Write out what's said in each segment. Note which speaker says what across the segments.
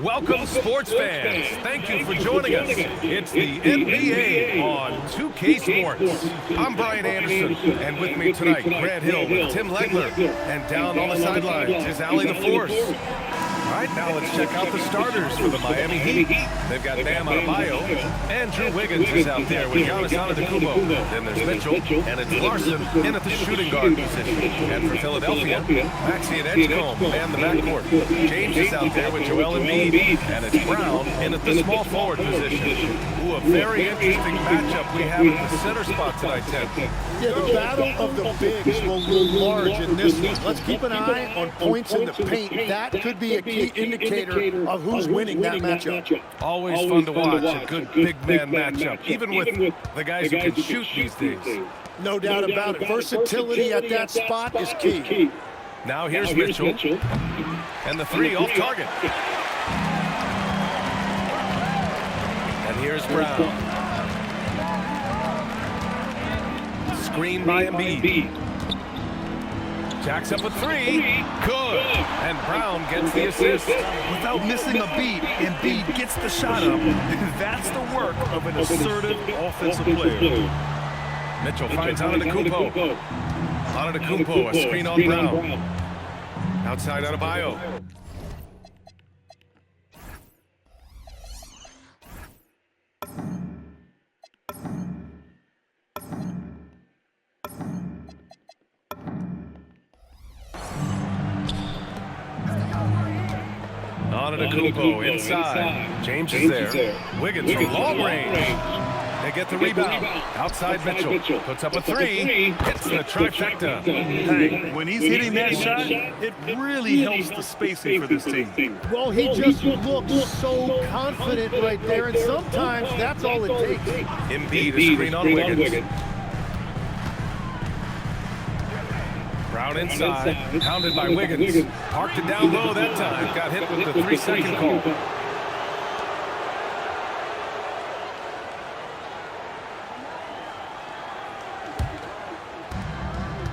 Speaker 1: Welcome, sports fans. Thank you for joining us. It's the NBA on 2K Sports. I'm Brian Anderson, and with me tonight, Grant Hill with Tim Legler. And down on the sidelines is Allie the Force. All right, now let's check out the starters for the Miami Heat. They've got Bam Adebayo. Andrew Wiggins is out there with Giannis Antetokounmpo. Then there's Mitchell, and it's Larson in at the shooting guard position. And for Philadelphia, Maxey and Edgecombe man the backcourt. James is out there with Joel Embiid, and it's Brown in at the small forward position. Ooh, a very interesting matchup we have at the center spot tonight, Ted.
Speaker 2: Yeah, the battle of the bigs will loom large in this one. Let's keep an eye on points in the paint. That could be a key indicator of who's winning that matchup.
Speaker 1: Always fun to watch a good big man matchup, even with the guys who can shoot these days.
Speaker 2: No doubt about it. Versatility at that spot is key.
Speaker 1: Now here's Mitchell, and the three off target. And here's Brown. Screen by Embiid. Jacks up a three. Good. And Brown gets the assist.
Speaker 3: Without missing a beat, Embiid gets the shot up. That's the work of an assertive offensive player.
Speaker 1: Mitchell finds Antetokounmpo. Antetokounmpo, a screen on Brown. Outside Adebayo. Antetokounmpo inside. James is there. Wiggins from long range. They get the rebound. Outside Mitchell. Puts up a three. Hits the trifecta.
Speaker 3: Hey, when he's hitting that shot, it really helps the spacing for this team.
Speaker 2: Well, he just looks so confident right there, and sometimes that's all it takes.
Speaker 1: Embiid, a screen on Wiggins. Brown inside, pounded by Wiggins. Parked it down low that time. Got hit with the 3-second call.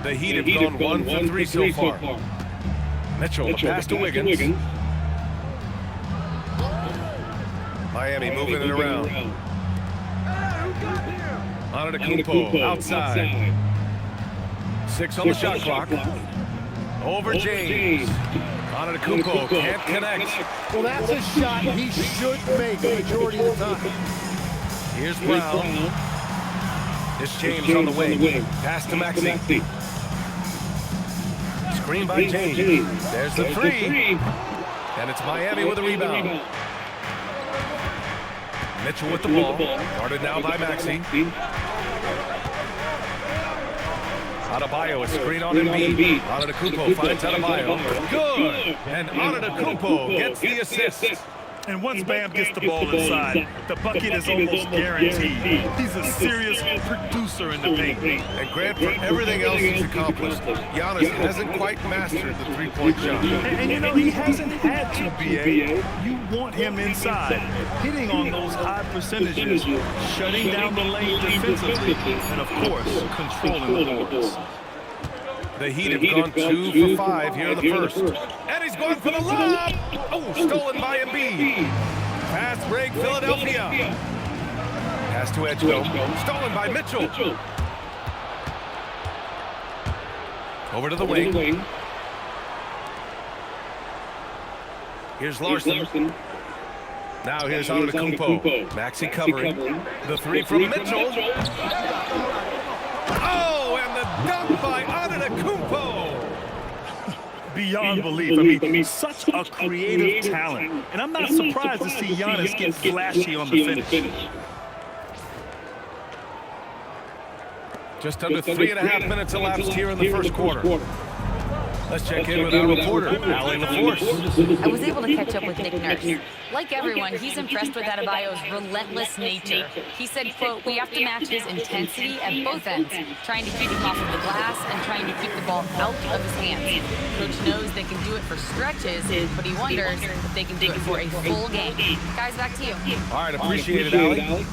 Speaker 1: The Heat have gone 1 for 3 so far. Mitchell, pass to Wiggins. Miami moving it around. Antetokounmpo outside. 6 on the shot clock. Over James. Antetokounmpo can't connect.
Speaker 2: Well, that's a shot he should make the majority of the time.
Speaker 1: Here's Brown. It's James on the wing. Pass to Maxey. Screen by James. There's the three. And it's Miami with a rebound. Mitchell with the ball. Guarded now by Maxey. Adebayo, a screen on Embiid. Antetokounmpo finds Adebayo. Good! And Antetokounmpo gets the assist.
Speaker 3: And once Bam gets the ball inside, the bucket is almost guaranteed. He's a serious producer in the paint.
Speaker 1: And Grant, for everything else he's accomplished, Giannis hasn't quite mastered the three-point shot.
Speaker 3: And you know, he hasn't had to, B.A. You want him inside, hitting on those high percentages, shutting down the lane defensively, and of course, controlling the boards.
Speaker 1: The Heat have gone 2 for 5 here in the first. And he's going for the lob! Oh, stolen by Embiid. Fast break, Philadelphia. Pass to Edgecombe. Stolen by Mitchell. Over to the wing. Here's Larson. Now here's Antetokounmpo. Maxey covering. The three from Mitchell. Oh, and the dunk by Antetokounmpo.
Speaker 3: Beyond belief. I mean, such a creative talent. And I'm not surprised to see Giannis get flashy on the finish.
Speaker 1: Just under 3.5 minutes elapsed here in the first quarter. Let's check in with our reporter, Allie the Force.
Speaker 4: I was able to catch up with Nick Nurse. Like everyone, he's impressed with Adebayo's relentless nature. He said, quote, "We have to match his intensity at both ends, trying to keep him off of the glass and trying to keep the ball out of his hands. Coach knows they can do it for stretches, but he wonders if they can do it for a full game." Guys, back to you.
Speaker 1: All right, appreciate it, Allie.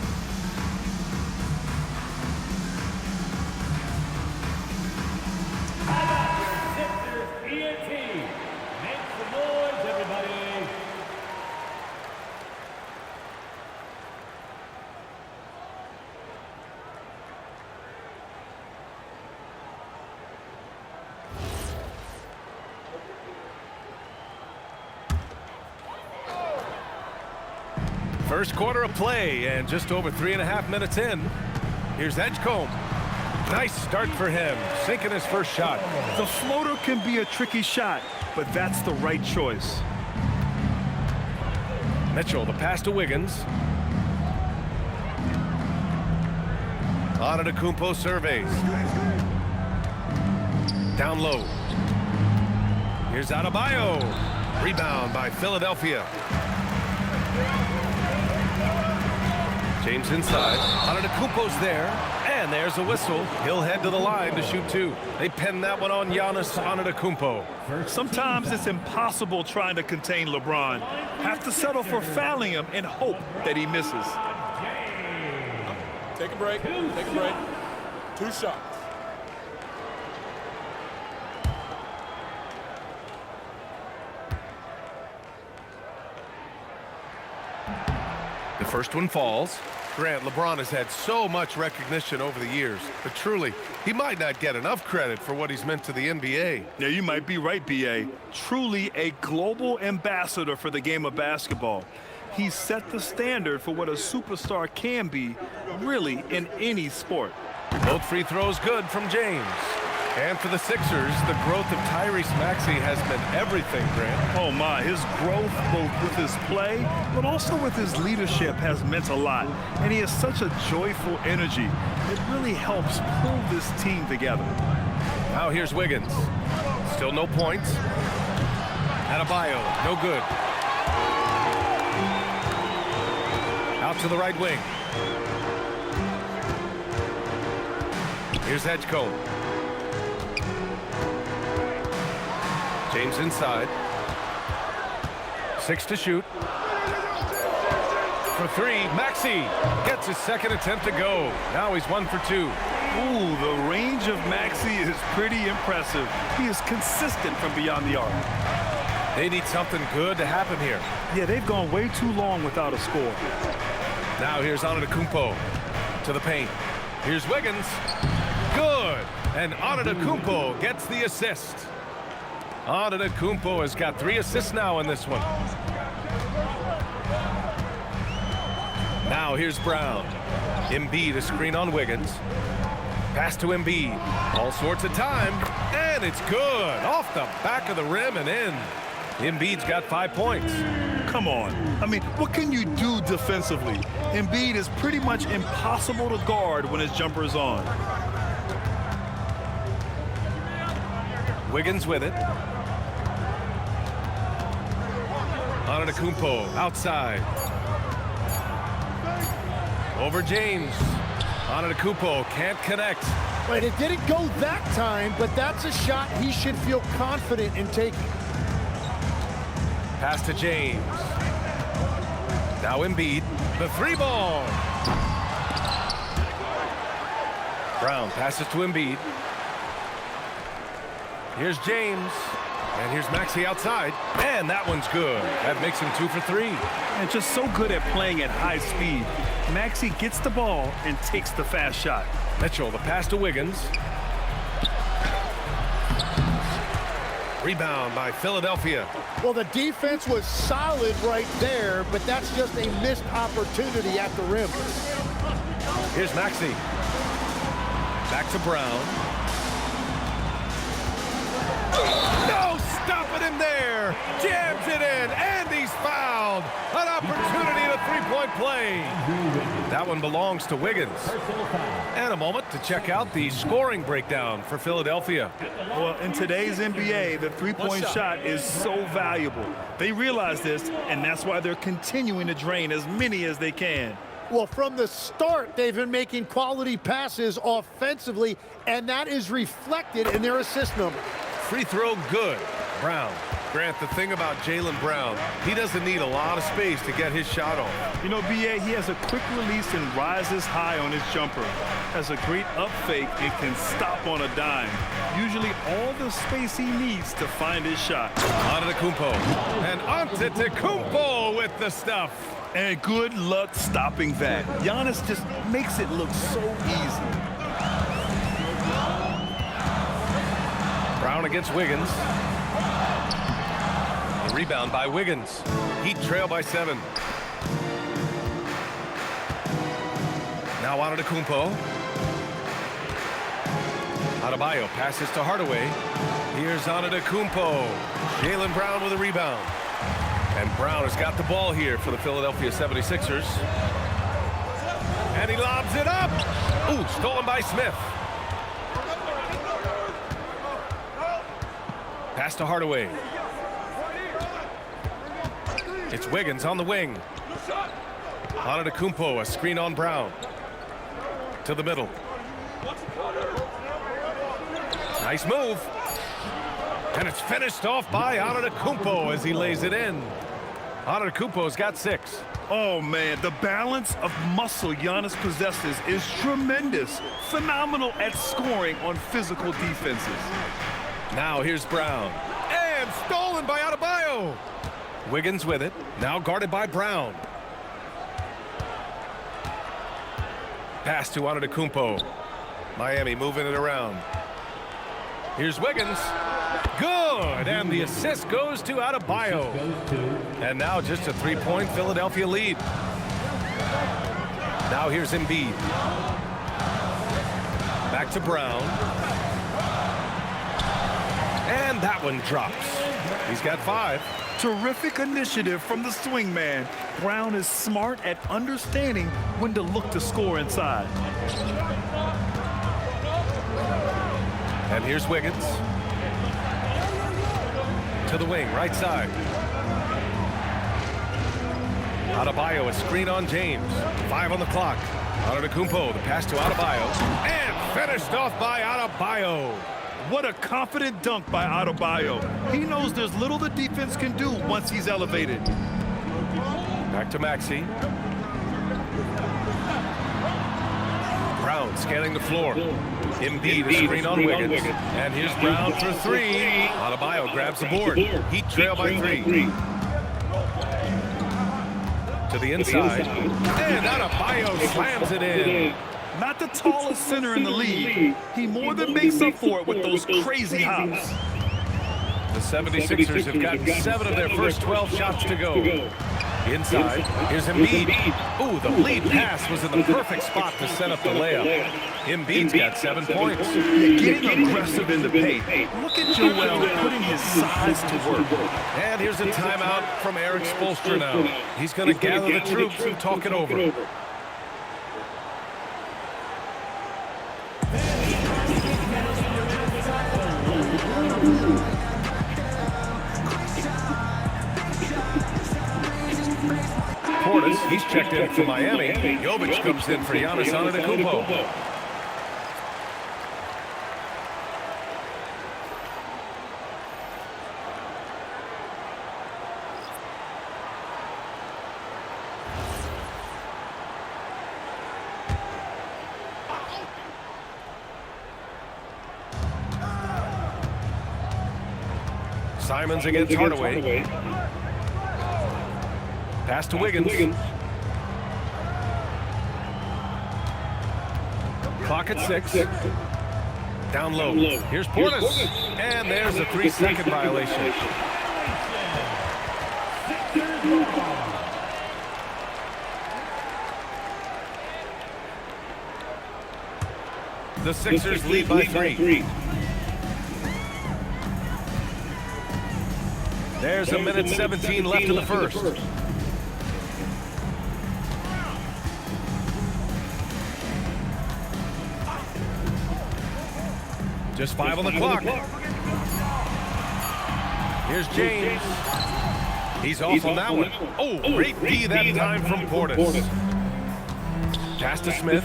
Speaker 1: First quarter of play and just over 3.5 minutes in. Here's Edgecombe. Nice start for him, sinking his first shot.
Speaker 3: The floater can be a tricky shot, but that's the right choice.
Speaker 1: Mitchell, the pass to Wiggins. Antetokounmpo surveys. Down low. Here's Adebayo. Rebound by Philadelphia. James inside. Antetokounmpo's there. And there's a whistle. He'll head to the line to shoot two. They pin that one on Giannis Antetokounmpo.
Speaker 3: Sometimes it's impossible trying to contain LeBron. Have to settle for fouling him and hope that he misses.
Speaker 5: Take a break. Take a break. 2 shots.
Speaker 1: The first one falls. Grant, LeBron has had so much recognition over the years, but truly, he might not get enough credit for what he's meant to the NBA.
Speaker 3: Yeah, you might be right, B.A. Truly a global ambassador for the game of basketball. He set the standard for what a superstar can be, really, in any sport.
Speaker 1: Both free throws good from James. And for the Sixers, the growth of Tyrese Maxey has been everything, Grant.
Speaker 3: Oh my, his growth both with his play, but also with his leadership has meant a lot. And he has such a joyful energy. It really helps pull this team together.
Speaker 1: Now here's Wiggins. Still no points. Adebayo, no good. Out to the right wing. Here's Edgecombe. James inside. 6 to shoot. For 3, Maxey gets his second attempt to go. Now he's 1 for 2.
Speaker 3: Ooh, the range of Maxey is pretty impressive. He is consistent from beyond the arc.
Speaker 1: They need something good to happen here.
Speaker 3: Yeah, they've gone way too long without a score.
Speaker 1: Now here's Antetokounmpo to the paint. Here's Wiggins. Good. And Antetokounmpo gets the assist. Antetokounmpo has got 3 assists now in this one. Now here's Brown. Embiid a screen on Wiggins. Pass to Embiid. All sorts of time. And it's good. Off the back of the rim and in. Embiid's got 5 points.
Speaker 3: Come on. I mean, what can you do defensively? Embiid is pretty much impossible to guard when his jumper is on.
Speaker 1: Wiggins with it. Antetokounmpo outside. Over James. Antetokounmpo can't connect.
Speaker 2: But it didn't go that time, but that's a shot he should feel confident in taking.
Speaker 1: Pass to James. Now Embiid. The 3-ball. Brown passes to Embiid. Here's James. And here's Maxey outside. And that one's good. That makes him 2 for 3.
Speaker 3: And just so good at playing at high speed. Maxey gets the ball and takes the fast shot.
Speaker 1: Mitchell, the pass to Wiggins. Rebound by Philadelphia.
Speaker 2: Well, the defense was solid right there, but that's just a missed opportunity at the rim.
Speaker 1: Here's Maxey. Back to Brown. No stopping him there. Jams it in, and he's fouled. An opportunity at a three-point play. That one belongs to Wiggins. And a moment to check out the scoring breakdown for Philadelphia.
Speaker 3: Well, in today's NBA, the three-point shot is so valuable. They realize this, and that's why they're continuing to drain as many as they can.
Speaker 2: Well, from the start, they've been making quality passes offensively, and that is reflected in their assist number.
Speaker 1: Free throw good. Brown. Grant, the thing about Jaylen Brown, he doesn't need a lot of space to get his shot off.
Speaker 3: You know, B.A., he has a quick release and rises high on his jumper. Has a great up fake and can stop on a dime. Usually all the space he needs to find his shot.
Speaker 1: Antetokounmpo. And Antetokounmpo with the stuff.
Speaker 3: And good luck stopping that. Giannis just makes it look so easy.
Speaker 1: Brown against Wiggins. The rebound by Wiggins. Heat trail by 7. Now Antetokounmpo. Adebayo passes to Hardaway. Here's Antetokounmpo. Jaylen Brown with a rebound. And Brown has got the ball here for the Philadelphia 76ers. And he lobs it up. Ooh, stolen by Smith. Pass to Hardaway. It's Wiggins on the wing. Antetokounmpo, a screen on Brown. To the middle. Nice move. And it's finished off by Antetokounmpo as he lays it in. Antetokounmpo's got 6.
Speaker 3: Oh, man, the balance of muscle Giannis possesses is tremendous. Phenomenal at scoring on physical defenses.
Speaker 1: Now here's Brown. And stolen by Adebayo. Wiggins with it. Now guarded by Brown. Pass to Antetokounmpo. Miami moving it around. Here's Wiggins. Good. And the assist goes to Adebayo. And now just a 3-point Philadelphia lead. Now here's Embiid. Back to Brown. And that one drops. He's got 5.
Speaker 3: Terrific initiative from the swing man. Brown is smart at understanding when to look to score inside.
Speaker 1: And here's Wiggins. To the wing, right side. Adebayo, a screen on James. 5 on the clock. Antetokounmpo, the pass to Adebayo. And finished off by Adebayo.
Speaker 3: What a confident dunk by Adebayo. He knows there's little the defense can do once he's elevated.
Speaker 1: Back to Maxey. Brown scanning the floor. Embiid, a screen on Wiggins. And here's Brown for 3. Adebayo grabs the board. Heat trail by 3. To the inside. And Adebayo slams it in.
Speaker 3: Not the tallest center in the league. He more than makes up for it with those crazy hops.
Speaker 1: The 76ers have gotten 7 of their first 12 shots to go. Inside, here's Embiid. Ooh, the lead pass was in the perfect spot to set up the layup. Embiid's got 7 points.
Speaker 3: Getting aggressive in the paint. Look at Joel putting his size to work.
Speaker 1: And here's a timeout from Eric Spoelstra now. He's going to gather the troops and talk it over. Portis, he's checked in for Miami. Jovic comes in for Giannis Antetokounmpo. Simons against Hardaway. Pass to Wiggins. Clock at 6. Down low. Here's Portis. And there's a 3-second violation. The Sixers lead by 3. There's a minute 17 left in the first. Just 5 on the clock. Here's James. He's off on that one. Oh, great D that time from Portis. Pass to Smith.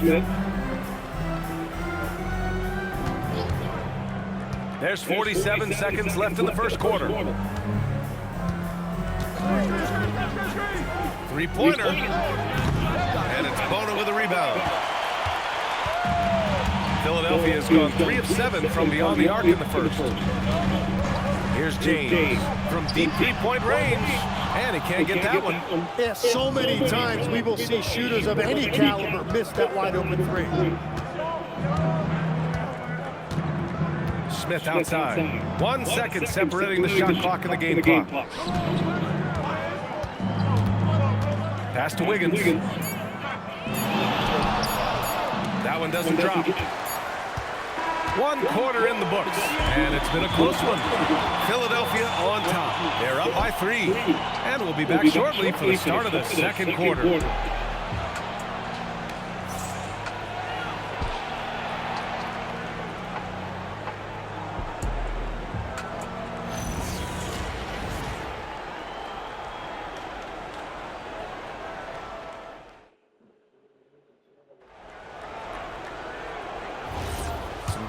Speaker 1: There's 47 seconds left in the first quarter. 3-pointer. And it's Bona with a rebound. Philadelphia has gone 3 of 7 from beyond the arc in the first. Here's James from deep 3-point range. And he can't get that one.
Speaker 2: Yeah, so many times we will see shooters of any caliber miss that wide open 3.
Speaker 1: Smith outside. 1 second separating the shot clock and the game clock. Pass to Wiggins. That one doesn't drop. 1 quarter in the books, and it's been a close one. Philadelphia on top. They're up by 3, and we'll be back shortly for the start of the second quarter.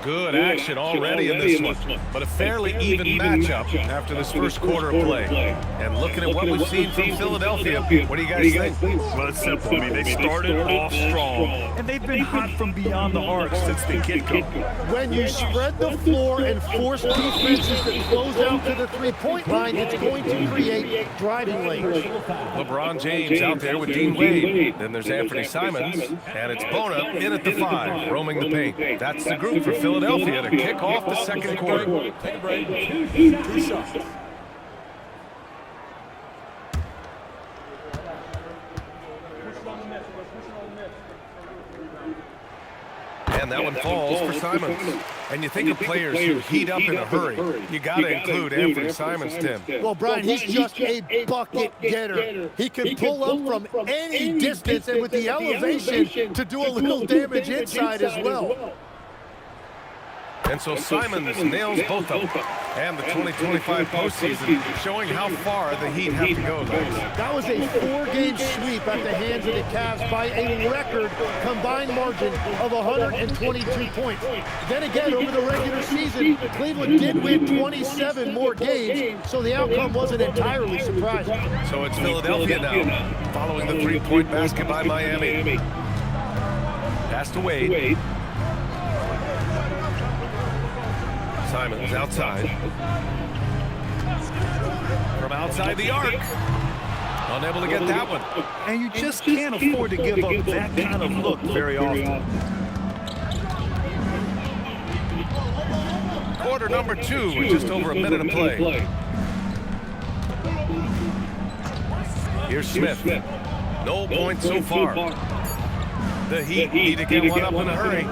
Speaker 1: Good action already in this one, but a fairly even matchup after this first quarter of play. And looking at what we've seen from Philadelphia, what do you guys think?
Speaker 3: Well, it's simple. I mean, they started off strong, and they've been hot from beyond the arc since the get-go.
Speaker 2: When you spread the floor and force defenses to close out to the three-point line, it's going to create driving lanes.
Speaker 1: LeBron James out there with Dean Wade. Then there's Anthony Simons, and it's Bona in at the 5, roaming the paint. That's the group for Philadelphia to kick off the second quarter.
Speaker 5: Take a break. 2 shots.
Speaker 1: And that one falls for Simons. And you think of players who heat up in a hurry, you got to include Anthony Simons, Tim.
Speaker 2: Well, Brian, he's just a bucket getter. He can pull up from any distance and with the elevation to do a little damage inside as well.
Speaker 1: And so Simons nails both of them. And the 2025 postseason showing how far the Heat have to go.
Speaker 2: That was a 4-game sweep at the hands of the Cavs by a record combined margin of 122 points. Then again, over the regular season, Cleveland did win 27 more games, so the outcome wasn't entirely surprising.
Speaker 1: So it's Philadelphia now, following the 3-point basket by Miami. Pass to Wade. Simons outside. From outside the arc. Unable to get that one.
Speaker 3: And you just can't afford to give up that kind of look very often.
Speaker 1: Quarter number 2 with just over a minute of play. Here's Smith. No points so far. The Heat need to get one up in a hurry.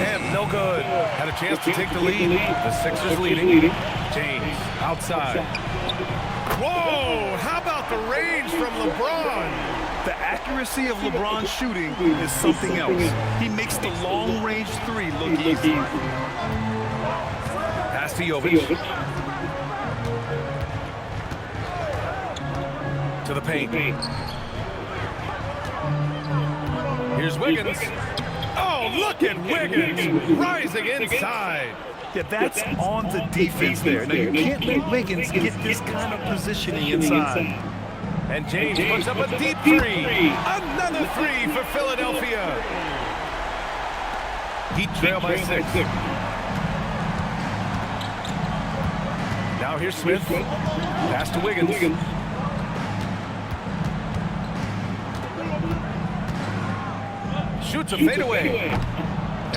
Speaker 1: And no good. Had a chance to take the lead. The Sixers leading. James outside. Whoa! How about the range from LeBron?
Speaker 3: The accuracy of LeBron's shooting is something else. He makes the long-range 3 look easy.
Speaker 1: Pass to Jovic. To the paint. Here's Wiggins. Oh, look at Wiggins rising inside.
Speaker 3: Yeah, that's on the defense there. Now, you can't let Wiggins get this kind of positioning inside.
Speaker 1: And James puts up a deep 3. Another 3 for Philadelphia. Heat trail by 6. Now here's Smith. Pass to Wiggins. Shoots a fadeaway.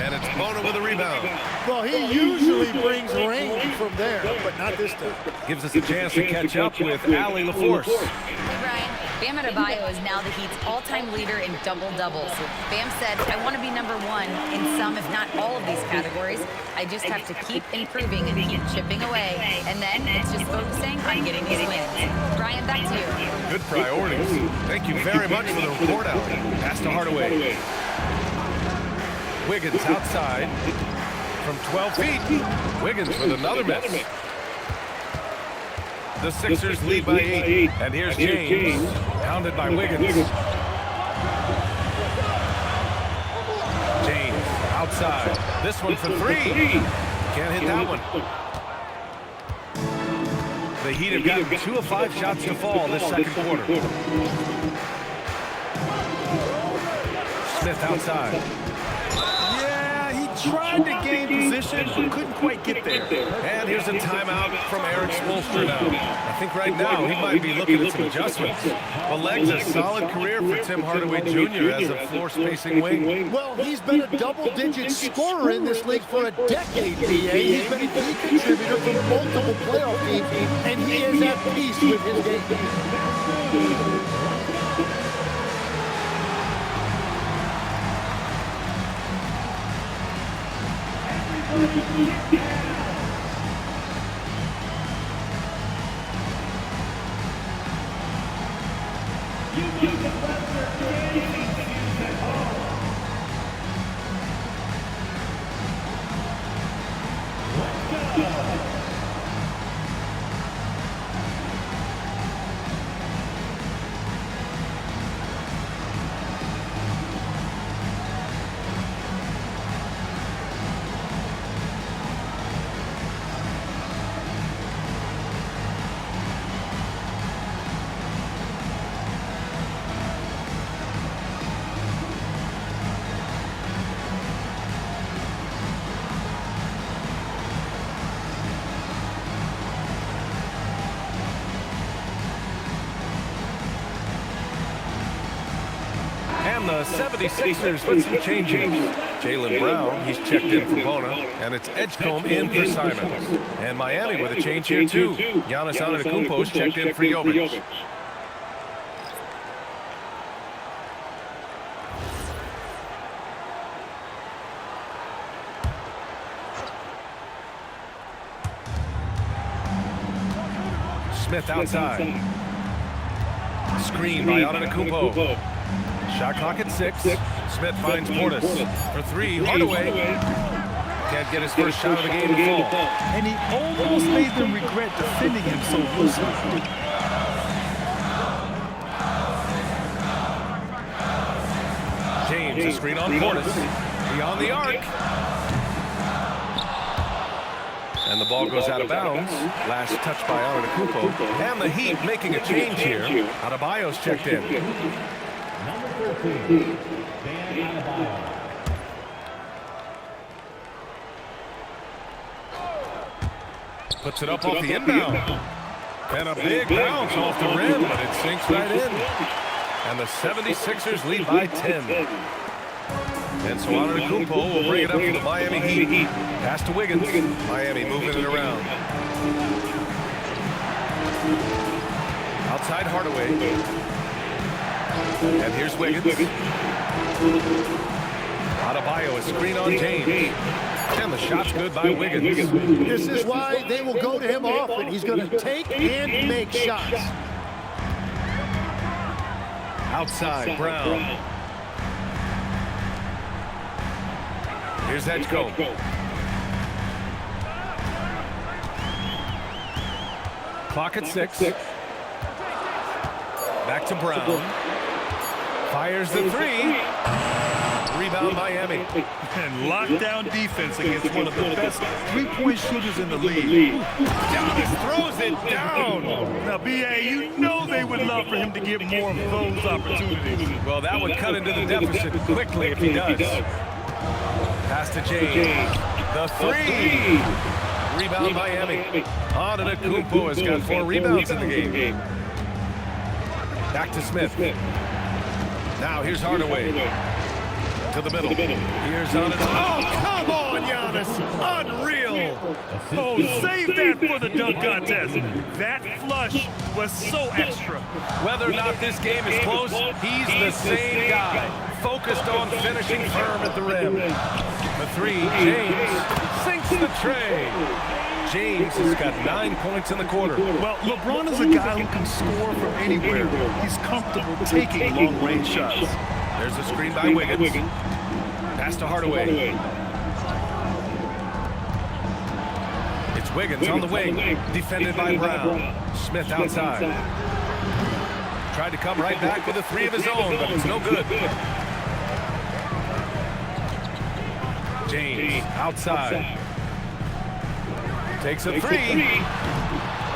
Speaker 1: And it's Bona with a rebound.
Speaker 2: Well, he usually brings range from there, but not this time.
Speaker 1: Gives us a chance to catch up with Allie LaForce.
Speaker 4: Hey, Brian. Bam Adebayo is now the Heat's all-time leader in double-doubles. Bam said, I want to be number 1 in some, if not all of these categories. I just have to keep improving and keep chipping away. And then it's just focusing on getting these wins. Brian, back to you.
Speaker 1: Good priorities. Thank you very much for the report, Allie. Pass to Hardaway. Wiggins outside from 12 feet. Wiggins with another miss. The Sixers lead by 8. And here's James, pounded by Wiggins. James outside. This one for 3. Can't hit that one. The Heat have gotten 2 of 5 shots to fall this second quarter. Smith outside.
Speaker 3: Tried to gain position, but couldn't quite get there.
Speaker 1: And here's a timeout from Eric Spoelstra now. I think right now he might be looking at some adjustments. The leg's a solid career for Tim Hardaway Jr. as a floor-spacing wing.
Speaker 2: Well, he's been a double-digit scorer in this league for a decade, B.A. He's been a key contributor for multiple playoff teams, and he is at peace with his game.
Speaker 1: And the 76ers with some changing. Jaylen Brown, he's checked in for Bona, and it's Edgecombe in for Simons. And Miami with a change here too. Giannis Antetokounmpo's checked in for Jovic. Smith outside. Screen by Antetokounmpo. Shot clock at 6. Smith finds Portis for 3. Hardaway can't get his first shot of the game to fall.
Speaker 3: And he almost made them regret defending him so loosely.
Speaker 1: James, a screen on Portis. Beyond the arc. And the ball goes out of bounds. Last touch by Antetokounmpo. And the Heat making a change here. Adebayo's checked in. Puts it up off the inbound. And a big bounce off the rim, but it sinks right in. And the 76ers lead by 10. And so Antetokounmpo will bring it up for the Miami Heat. Pass to Wiggins. Miami moving it around. Outside Hardaway. And here's Wiggins. Adebayo, a screen on James. And the shot's good by Wiggins.
Speaker 2: This is why they will go to him often. He's going to take and make shots.
Speaker 1: Outside, Brown. Here's Edgecombe. Clock at 6. Back to Brown. Fires the 3. Rebound Miami.
Speaker 3: And lockdown defense against one of the best three-point shooters in the league.
Speaker 1: Giannis throws it down.
Speaker 3: Now, B.A., you know they would love for him to get more of those opportunities.
Speaker 1: Well, that would cut into the deficit quickly if he does. Pass to James. The 3. Rebound Miami. Antetokounmpo has got 4 rebounds in the game. Back to Smith. Now here's Hardaway. To the middle. Here's Antetokounmpo. Oh, come on, Giannis. Unreal.
Speaker 3: Oh, save that for the dunk contest. That flush was so extra.
Speaker 1: Whether or not this game is close, he's the same guy. Focused on finishing firm at the rim. The 3, James sinks the tray. James has got 9 points in the quarter.
Speaker 3: Well, LeBron is a guy who can score from anywhere. He's comfortable taking long-range shots.
Speaker 1: There's a screen by Wiggins. Pass to Hardaway. It's Wiggins on the wing. Defended by Brown. Smith outside. Tried to come right back with a 3 of his own, but it's no good. James outside. Takes a 3.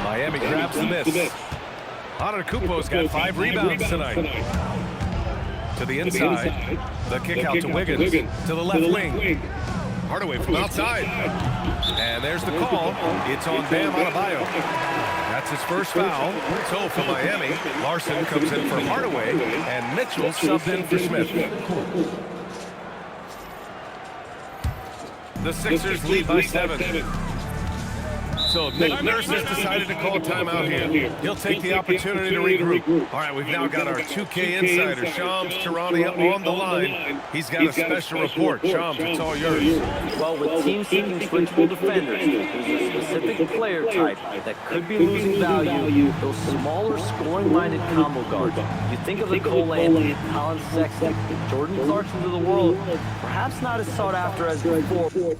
Speaker 1: Miami grabs the miss. Antetokounmpo's got 5 rebounds tonight. To the inside. The kick out to Wiggins. To the left wing. Hardaway from outside. And there's the call. It's on Bam Adebayo. That's his first foul. So for Miami, Larson comes in for Hardaway, and Mitchell subbed in for Smith. The Sixers lead by 7. So Nick Nurse has decided to call timeout here. He'll take the opportunity to regroup. All right, we've now got our 2K insider, Shams Charania, on the line. He's got a special report. Shams, it's all yours.
Speaker 6: Well, with teams seeking switchable defenders, there's a specific player type that could be losing value, those smaller scoring-minded combo guards. You think of the Cole Anthony, Colin Sexton, Jordan Clarksons of the world, perhaps not as sought after as before.